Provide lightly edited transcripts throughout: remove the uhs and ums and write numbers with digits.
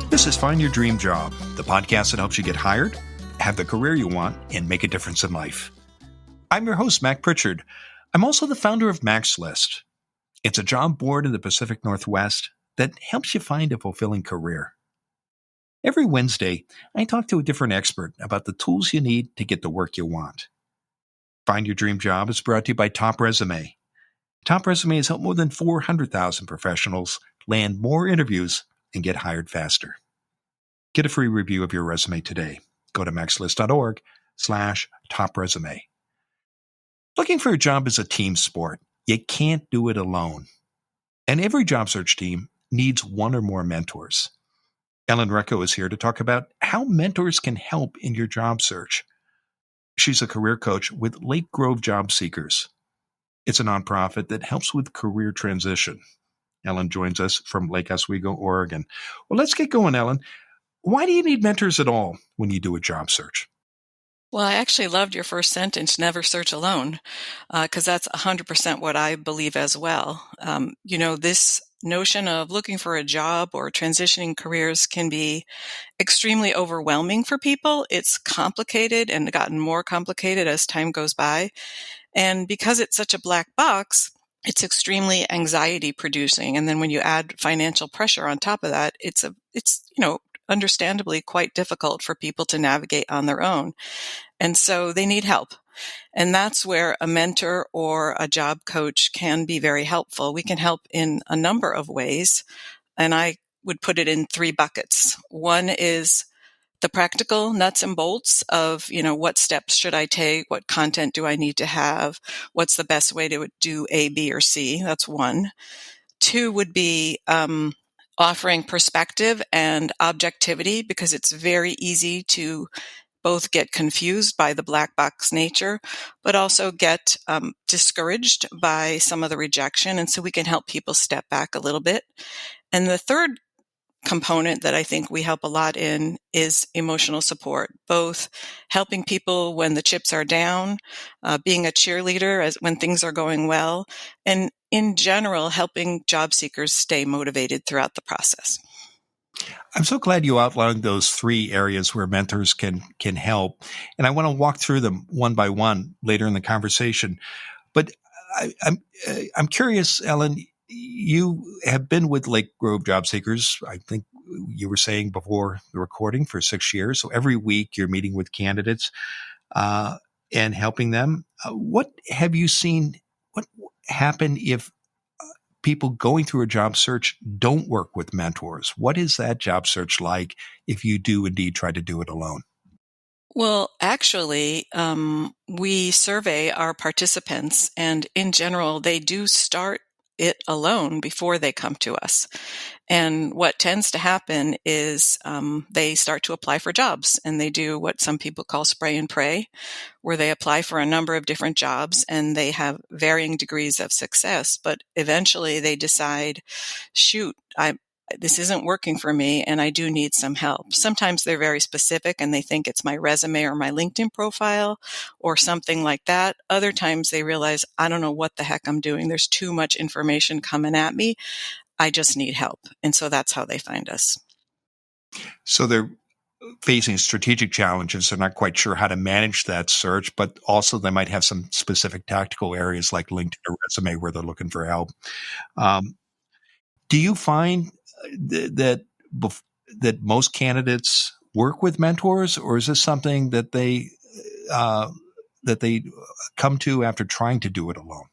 This is Find Your Dream Job, the podcast that helps you get hired, have the career you want, and make a difference in life. I'm your host, Mac Pritchard. I'm also the founder of Mac's List. It's a job board in the Pacific Northwest that helps you find a fulfilling career. Every Wednesday, I talk to a different expert about the tools you need to get the work you want. Find Your Dream Job is brought to you by Top Resume. Top Resume has helped more than 400,000 professionals land more interviews and get hired faster. Get a free review of your resume today. Go to maxlist.org/topresume. Looking for a job is a team sport. You can't do it alone. And every job search team needs one or more mentors. Ellen Recko is here to talk about how mentors can help in your job search. She's a career coach with Lake Grove Job Seekers. It's a nonprofit that helps with career transition. Ellen joins us from Lake Oswego, Oregon. Well, let's get going, Ellen. Why do you need mentors at all when you do a job search? Well, I actually loved your first sentence, never search alone, because that's 100% what I believe as well. This notion of looking for a job or transitioning careers can be extremely overwhelming for people. It's complicated and gotten more complicated as time goes by. And because it's such a black box, it's extremely anxiety producing. And then when you add financial pressure on top of that, it's understandably quite difficult for people to navigate on their own. And so they need help. And that's where a mentor or a job coach can be very helpful. We can help in a number of ways. And I would put it in 3 buckets. One is the practical nuts and bolts of, what steps should I take? What content do I need to have? What's the best way to do A, B, or C? That's one. 2 would be, offering perspective and objectivity, because it's very easy to both get confused by the black box nature, but also get discouraged by some of the rejection. And so we can help people step back a little bit. And the third component that I think we help a lot in is emotional support, both helping people when the chips are down, being a cheerleader when things are going well, and in general, helping job seekers stay motivated throughout the process. I'm so glad you outlined those 3 areas where mentors can help. And I want to walk through them one by one later in the conversation. But I'm curious, Ellen, you have been with Lake Grove Job Seekers, I think you were saying before the recording, for 6 years. So every week you're meeting with candidates and helping them. What have you seen? What happen if people going through a job search don't work with mentors? What is that job search like if you do indeed try to do it alone? Well, actually, we survey our participants, and in general, they do start it alone before they come to us. And what tends to happen is they start to apply for jobs, and they do what some people call spray and pray, where they apply for a number of different jobs and they have varying degrees of success. But eventually they decide, shoot, this isn't working for me and I do need some help. Sometimes they're very specific and they think it's my resume or my LinkedIn profile or something like that. Other times they realize, I don't know what the heck I'm doing. There's too much information coming at me. I just need help. And so that's how they find us. So they're facing strategic challenges. They're not quite sure how to manage that search, but also they might have some specific tactical areas like LinkedIn or resume where they're looking for help. Do you find that most candidates work with mentors, or is this something that they come to after trying to do it alone?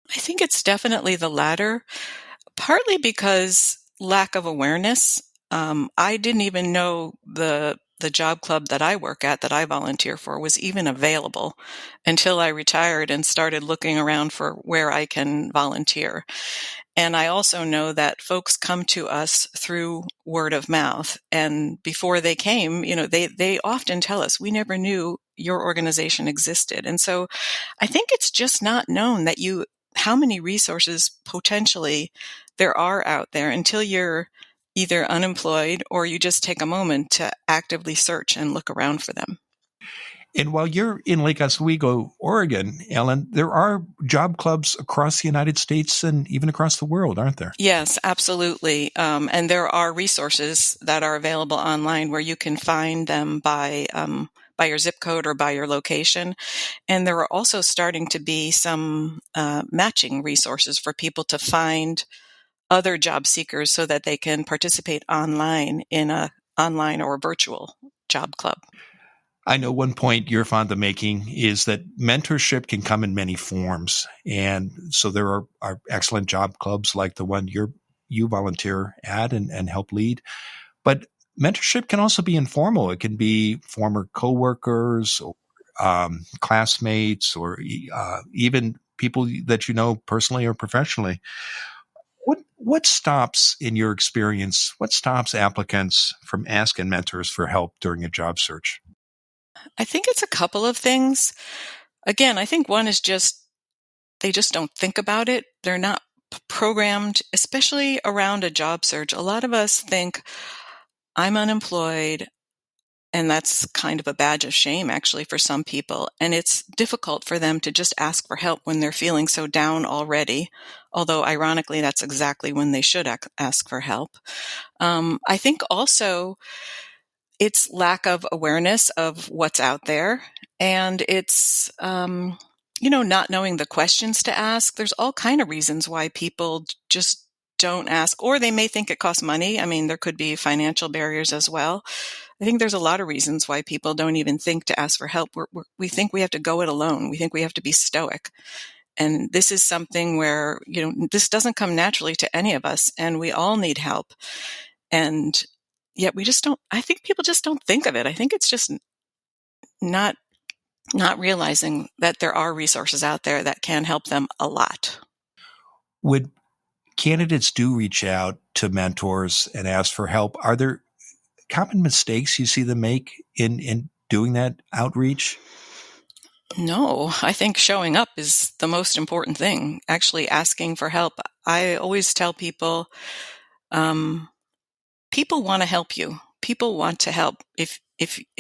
I think it's definitely the latter, partly because lack of awareness. I didn't even know the job club that I work at, that I volunteer for, was even available until I retired and started looking around for where I can volunteer. And I also know that folks come to us through word of mouth. And before they came, they often tell us, we never knew your organization existed. And so I think it's just not known that how many resources potentially there are out there until you're either unemployed or you just take a moment to actively search and look around for them. And while you're in Lake Oswego, Oregon, Ellen, there are job clubs across the United States and even across the world, aren't there? Yes, absolutely. And there are resources that are available online where you can find them by your zip code or by your location. And there are also starting to be some matching resources for people to find other job seekers so that they can participate online in a online or virtual job club. I know one point you're fond of making is that mentorship can come in many forms. And so there are excellent job clubs like the one you volunteer at and help lead. But mentorship can also be informal. It can be former coworkers or classmates or even people that you know personally or professionally. What stops, in your experience, what stops applicants from asking mentors for help during a job search? I think it's a couple of things. Again, I think one is just they just don't think about it. They're not programmed, especially around a job search. A lot of us think, I'm unemployed, and that's kind of a badge of shame, actually, for some people. And it's difficult for them to just ask for help when they're feeling so down already. Although, ironically, that's exactly when they should ask for help. I think also it's lack of awareness of what's out there. And it's, not knowing the questions to ask. There's all kind of reasons why people just don't ask, or they may think it costs money. I mean, there could be financial barriers as well. I think there's a lot of reasons why people don't even think to ask for help. We think we have to go it alone. We think we have to be stoic. And this is something where, this doesn't come naturally to any of us, and we all need help. And yet I think people just don't think of it. I think it's just not realizing that there are resources out there that can help them a lot. Would candidates do reach out to mentors and ask for help? Are there common mistakes you see them make in doing that outreach? No, I think showing up is the most important thing. Actually asking for help. I always tell people, people want to help you. People want to help. If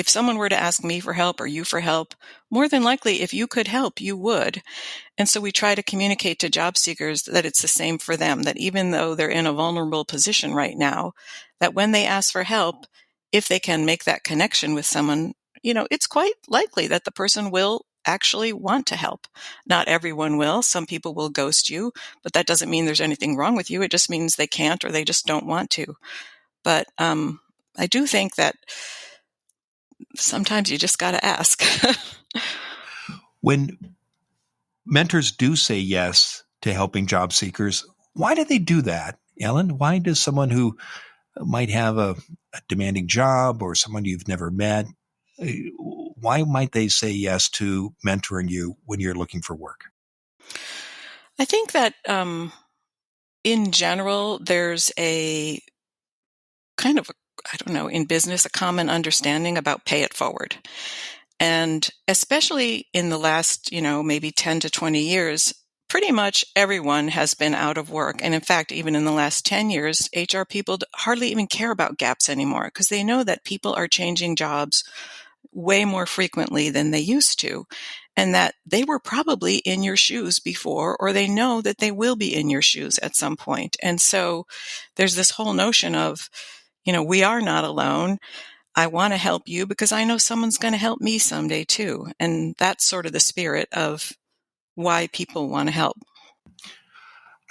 someone were to ask me for help or you for help, more than likely, if you could help, you would. And so we try to communicate to job seekers that it's the same for them, that even though they're in a vulnerable position right now, that when they ask for help, if they can make that connection with someone, it's quite likely that the person will actually want to help. Not everyone will. Some people will ghost you, but that doesn't mean there's anything wrong with you. It just means they can't or they just don't want to. But I do think that sometimes you just got to ask. When mentors do say yes to helping job seekers, why do they do that, Ellen? Why does someone who might have a demanding job or someone you've never met, why might they say yes to mentoring you when you're looking for work? I think that in general, there's a kind of, I don't know, in business, a common understanding about pay it forward. And especially in the last, maybe 10 to 20 years, pretty much everyone has been out of work. And in fact, even in the last 10 years, HR people hardly even care about gaps anymore because they know that people are changing jobs way more frequently than they used to, and that they were probably in your shoes before, or they know that they will be in your shoes at some point. And so there's this whole notion of, we are not alone. I want to help you because I know someone's going to help me someday too. And that's sort of the spirit of why people want to help.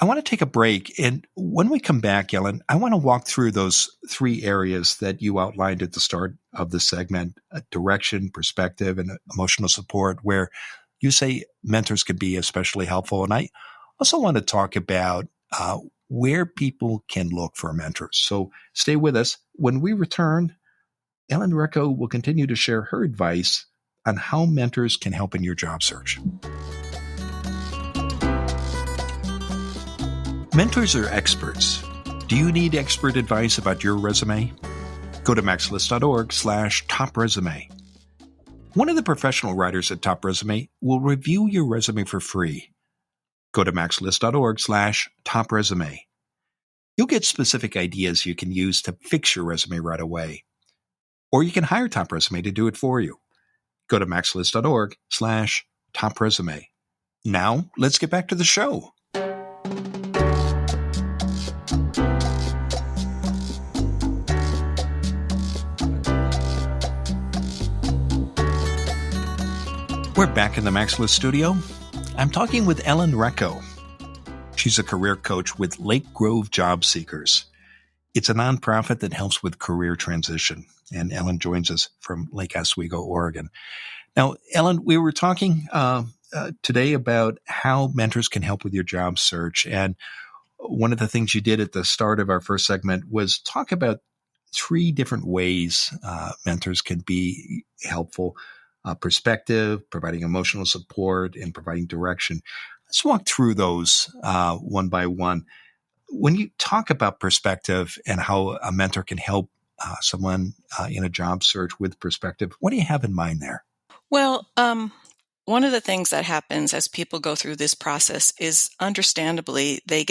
I want to take a break. And when we come back, Ellen, I want to walk through those three areas that you outlined at the start of the segment: direction, perspective, and emotional support, where you say mentors can be especially helpful. And I also want to talk about where people can look for mentors. So stay with us. When we return, Ellen Recko will continue to share her advice on how mentors can help in your job search. Mentors are experts. Do you need expert advice about your resume? Go to maxlist.org/top resume. One of the professional writers at Top Resume will review your resume for free. Go to maxlist.org/top resume. You'll get specific ideas you can use to fix your resume right away. Or you can hire Top Resume to do it for you. Go to maxlist.org/top resume. Now, let's get back to the show. We're back in the MaxList studio. I'm talking with Ellen Recko. She's a career coach with Lake Grove Job Seekers. It's a nonprofit that helps with career transition. And Ellen joins us from Lake Oswego, Oregon. Now, Ellen, we were talking today about how mentors can help with your job search. And one of the things you did at the start of our first segment was talk about 3 different ways mentors can be helpful. Perspective, providing emotional support, and providing direction. Let's walk through those one by one. When you talk about perspective and how a mentor can help someone in a job search with perspective, what do you have in mind there? Well, one of the things that happens as people go through this process is understandably they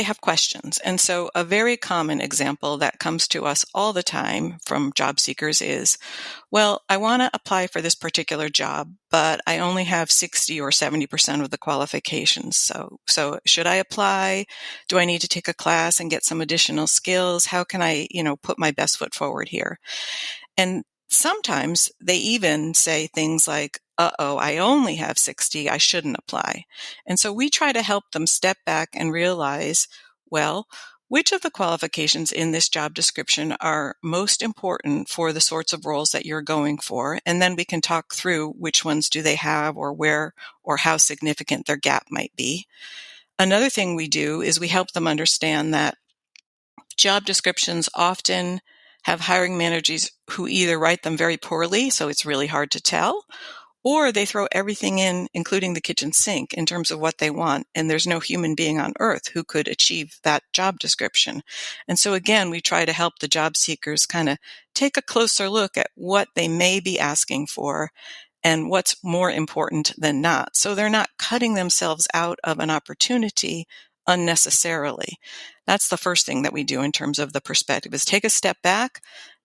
have questions. And so a very common example that comes to us all the time from job seekers is, well, I want to apply for this particular job, but I only have 60 or 70% of the qualifications. So should I apply? Do I need to take a class and get some additional skills? How can I, put my best foot forward here? And sometimes they even say things like, I only have 60, I shouldn't apply. And so we try to help them step back and realize, well, which of the qualifications in this job description are most important for the sorts of roles that you're going for? And then we can talk through which ones do they have or where or how significant their gap might be. Another thing we do is we help them understand that job descriptions often have hiring managers who either write them very poorly, so it's really hard to tell, or they throw everything in, including the kitchen sink, in terms of what they want, and there's no human being on earth who could achieve that job description. And so again, we try to help the job seekers kind of take a closer look at what they may be asking for and what's more important than not. So they're not cutting themselves out of an opportunity unnecessarily. That's the first thing that we do in terms of the perspective is take a step back.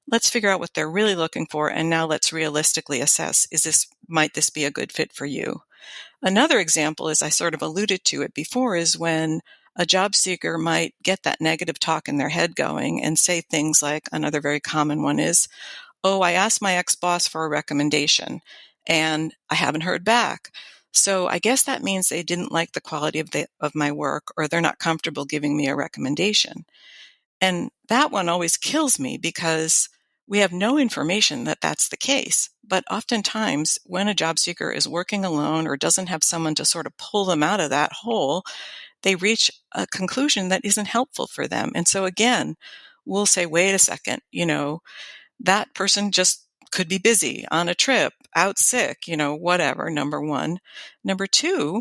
Let's figure out what they're really looking for. And now let's realistically assess, might this be a good fit for you? Another example, as I sort of alluded to it before, is when a job seeker might get that negative talk in their head going and say things like, another very common one is, I asked my ex-boss for a recommendation and I haven't heard back. So I guess that means they didn't like the quality of my work, or they're not comfortable giving me a recommendation. And that one always kills me because we have no information that that's the case. But oftentimes when a job seeker is working alone or doesn't have someone to sort of pull them out of that hole, they reach a conclusion that isn't helpful for them. And so again, we'll say, wait a second, that person just could be busy, on a trip, out sick, whatever, number one. Number two,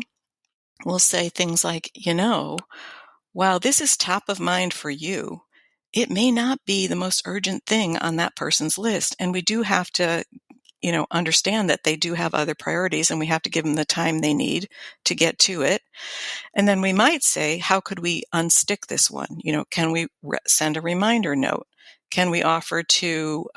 we'll say things like, while this is top of mind for you, it may not be the most urgent thing on that person's list. And we do have to, understand that they do have other priorities and we have to give them the time they need to get to it. And then we might say, how could we unstick this one? Can we send a reminder note? Can we offer to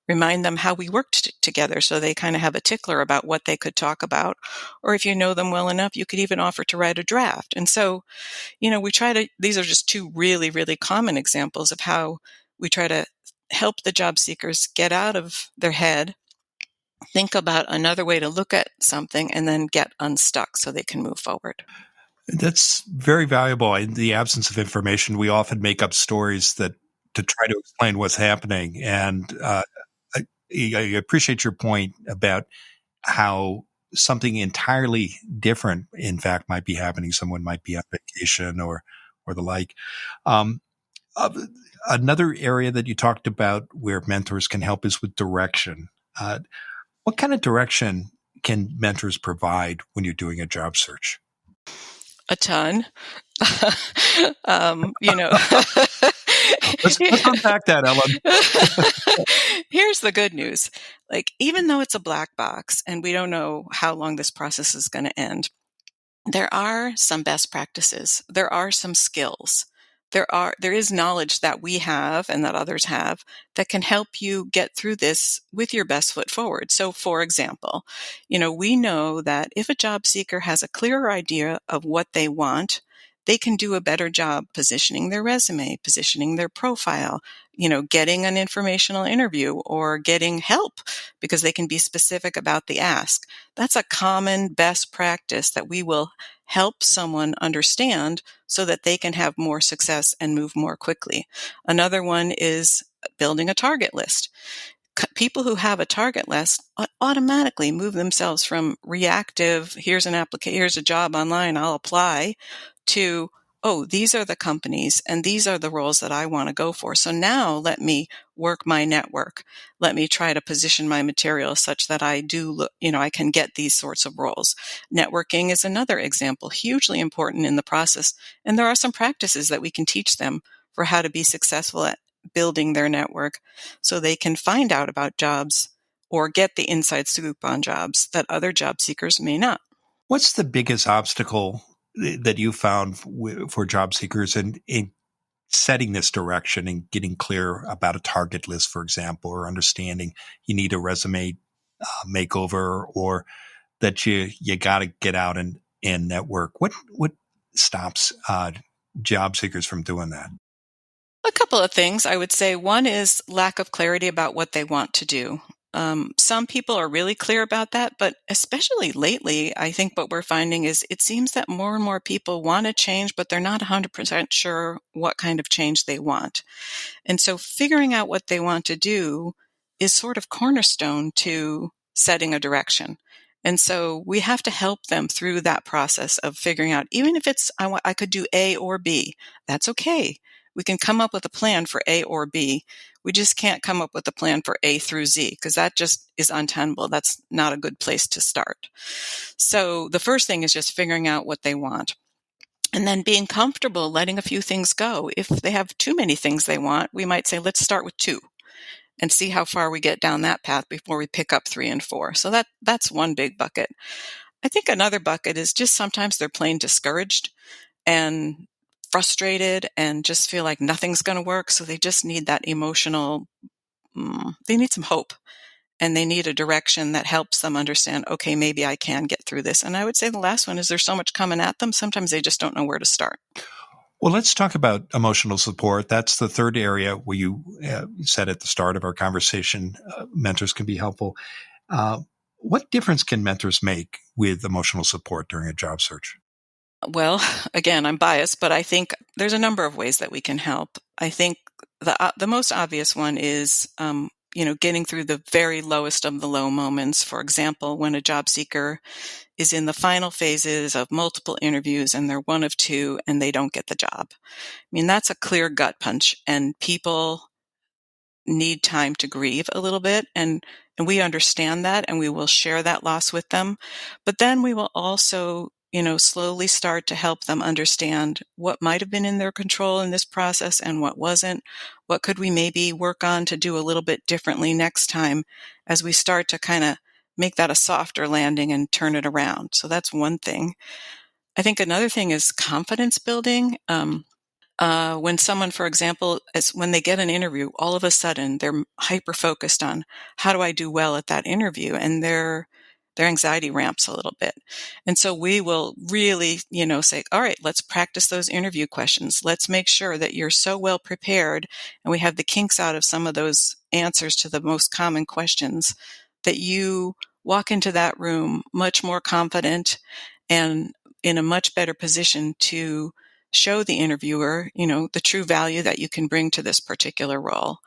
remind them how we worked together so they kind of have a tickler about what they could talk about? Or if you know them well enough, you could even offer to write a draft. And so, these are just 2 really, really common examples of how we try to help the job seekers get out of their head, think about another way to look at something, and then get unstuck so they can move forward. That's very valuable. In the absence of information, we often make up stories to try to explain what's happening. And I appreciate your point about how something entirely different, in fact, might be happening. Someone might be on vacation or the like. Another area that you talked about where mentors can help is with direction. What kind of direction can mentors provide when you're doing a job search? A ton. Let's unpack that, Ellen. Here's the good news. Even though it's a black box and we don't know how long this process is going to end, there are some best practices. There are some skills there is knowledge that we have and that others have that can help you get through this with your best foot forward. So for example, we know that if a job seeker has a clearer idea of what they want, they can do a better job positioning their resume, positioning their profile, getting an informational interview or getting help because they can be specific about the ask. That's a common best practice that we will help someone understand so that they can have more success and move more quickly. Another one is building a target list. People who have a target list automatically move themselves from reactive, here's a job online, I'll apply, to, oh, these are the companies and these are the roles that I want to go for. So now let me work my network. Let me try to position my material such that I can get these sorts of roles. Networking is another example, hugely important in the process. And there are some practices that we can teach them for how to be successful at building their network so they can find out about jobs or get the inside scoop on jobs that other job seekers may not. What's the biggest obstacle that you found for job seekers in setting this direction and getting clear about a target list, for example, or understanding you need a resume makeover, or that you got to get out and network? What stops job seekers from doing that? A couple of things I would say. One is lack of clarity about what they want to do. Some people are really clear about that, but especially lately, I think what we're finding is it seems that more and more people want to change, but they're not 100% sure what kind of change they want. And so figuring out what they want to do is sort of cornerstone to setting a direction. And so we have to help them through that process of figuring out, even if it's, I could do A or B, that's okay. We can come up with a plan for A or B. We just can't come up with a plan for A through Z because that just is untenable. That's not a good place to start. So the first thing is just figuring out what they want. And then being comfortable letting a few things go. If they have too many things they want, we might say, let's start with 2 and see how far we get down that path before we pick up 3 and 4. So that's one big bucket. I think another bucket is just sometimes they're plain discouraged and frustrated and just feel like nothing's going to work. So they just need that emotional, they need some hope. And they need a direction that helps them understand, okay, maybe I can get through this. And I would say the last one is there's so much coming at them, sometimes they just don't know where to start. Well, let's talk about emotional support. That's the third area where you said at the start of our conversation, mentors can be helpful. What difference can mentors make with emotional support during a job search? Well, again, I'm biased, but I think there's a number of ways that we can help. I think the most obvious one is, getting through the very lowest of the low moments. For example, when a job seeker is in the final phases of multiple interviews and they're one of 2 and they don't get the job. I mean, that's a clear gut punch, and people need time to grieve a little bit. And we understand that, and we will share that loss with them. But then we will also, slowly start to help them understand what might have been in their control in this process and what wasn't. What could we maybe work on to do a little bit differently next time as we start to kind of make that a softer landing and turn it around. So that's one thing. I think another thing is confidence building. When someone, for example, when they get an interview, all of a sudden they're hyper focused on how do I do well at that interview, and their anxiety ramps a little bit. And so we will really, say, all right, let's practice those interview questions. Let's make sure that you're so well prepared and we have the kinks out of some of those answers to the most common questions that you walk into that room much more confident and in a much better position to show the interviewer, the true value that you can bring to this particular role.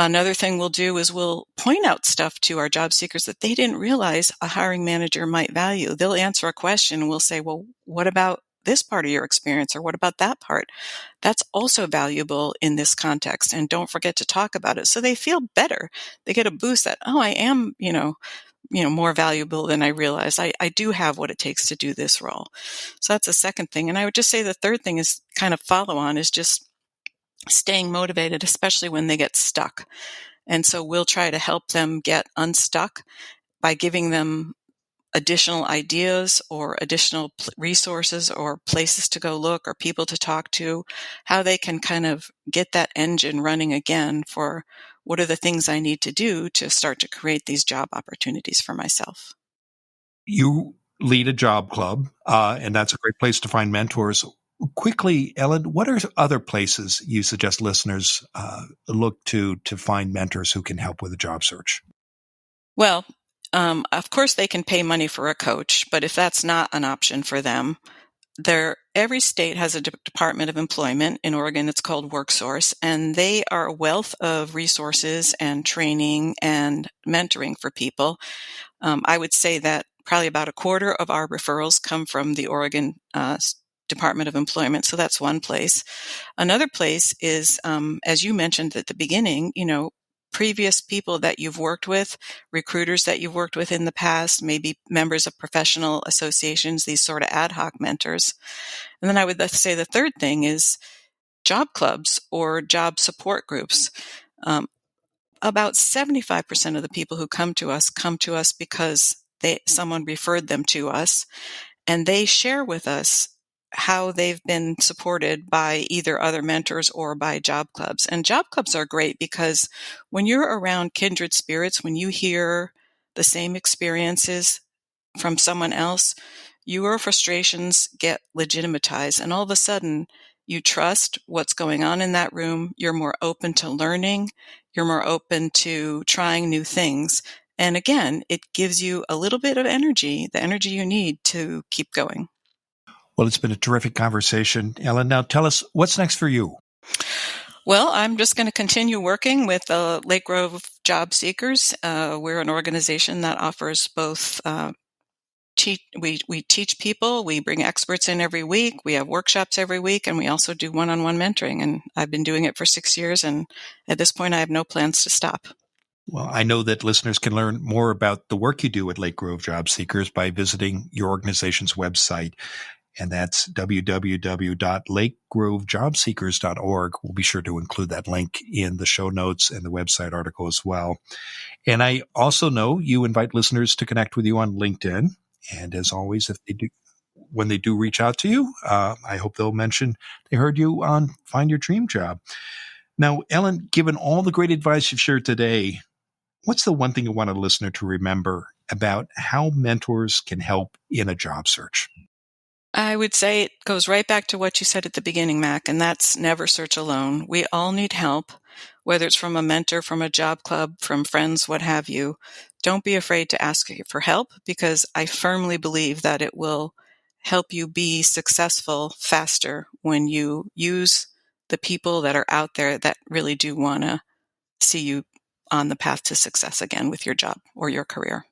Another thing we'll do is we'll point out stuff to our job seekers that they didn't realize a hiring manager might value. They'll answer a question and we'll say, well, what about this part of your experience, or what about that part? That's also valuable in this context, and don't forget to talk about it. So they feel better. They get a boost that, oh, I am, more valuable than I realize. I do have what it takes to do this role. So that's the second thing. And I would just say the third thing is kind of follow on is just staying motivated, especially when they get stuck. And so we'll try to help them get unstuck by giving them additional ideas or additional resources or places to go look or people to talk to, how they can kind of get that engine running again for what are the things I need to do to start to create these job opportunities for myself. You lead a job club, and that's a great place to find mentors. Quickly, Ellen, what are other places you suggest listeners look to find mentors who can help with a job search? Well, of course they can pay money for a coach, but if that's not an option for them, every state has a Department of Employment. In Oregon, it's called WorkSource, and they are a wealth of resources and training and mentoring for people. I would say that probably about a quarter of our referrals come from the Oregon Department of Employment. So that's one place. Another place is, as you mentioned at the beginning, previous people that you've worked with, recruiters that you've worked with in the past, maybe members of professional associations, these sort of ad hoc mentors. And then I would say the third thing is job clubs or job support groups. About 75% of the people who come to us because someone referred them to us, and they share with us how they've been supported by either other mentors or by job clubs. And job clubs are great because when you're around kindred spirits, when you hear the same experiences from someone else, your frustrations get legitimatized, and all of a sudden you trust what's going on in that room. You're more open to learning. You're more open to trying new things. And again, it gives you a little bit of energy, the energy you need to keep going. Well, it's been a terrific conversation, Ellen. Now tell us, what's next for you? Well, I'm just going to continue working with Lake Grove Job Seekers. We're an organization that offers both we teach people, we bring experts in every week, we have workshops every week, and we also do one-on-one mentoring. And I've been doing it for 6 years, and at this point I have no plans to stop. Well, I know that listeners can learn more about the work you do at Lake Grove Job Seekers by visiting your organization's website, and that's www.lakegrovejobseekers.org. We'll be sure to include that link in the show notes and the website article as well. And I also know you invite listeners to connect with you on LinkedIn. And as always, when they do reach out to you, I hope they'll mention they heard you on Find Your Dream Job. Now, Ellen, given all the great advice you've shared today, what's the one thing you want a listener to remember about how mentors can help in a job search? I would say it goes right back to what you said at the beginning, Mac, and that's never search alone. We all need help, whether it's from a mentor, from a job club, from friends, what have you. Don't be afraid to ask for help, because I firmly believe that it will help you be successful faster when you use the people that are out there that really do want to see you on the path to success again with your job or your career.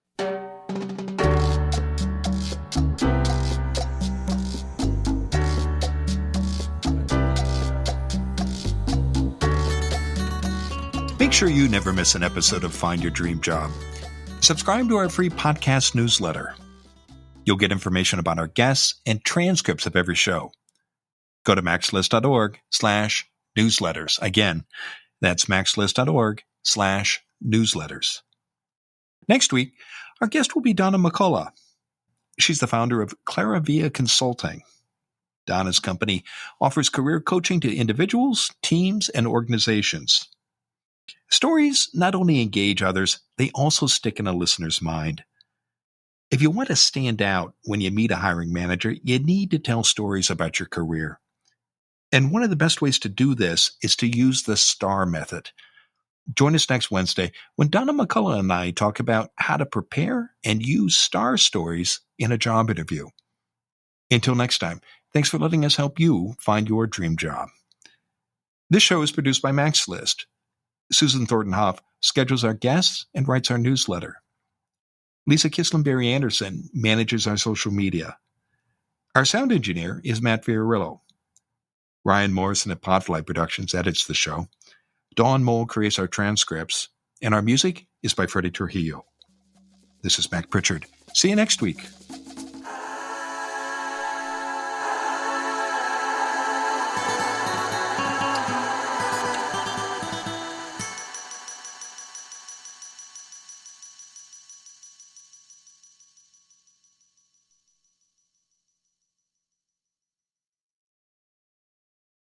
Make sure you never miss an episode of Find Your Dream Job. Subscribe to our free podcast newsletter. You'll get information about our guests and transcripts of every show. Go to maxlist.org/newsletters. Again, that's maxlist.org/newsletters. Next week, our guest will be Donna McCullough. She's the founder of Claravia Consulting. Donna's company offers career coaching to individuals, teams, and organizations. Stories not only engage others, they also stick in a listener's mind. If you want to stand out when you meet a hiring manager, you need to tell stories about your career. And one of the best ways to do this is to use the STAR method. Join us next Wednesday when Donna McCullough and I talk about how to prepare and use STAR stories in a job interview. Until next time, thanks for letting us help you find your dream job. This show is produced by Max List. Susan Thornton-Hoff schedules our guests and writes our newsletter. Lisa Kislenberry Anderson manages our social media. Our sound engineer is Matt Fiorillo. Ryan Morrison at Podfly Productions edits the show. Dawn Mole creates our transcripts. And our music is by Freddie Trujillo. This is Mac Pritchard. See you next week.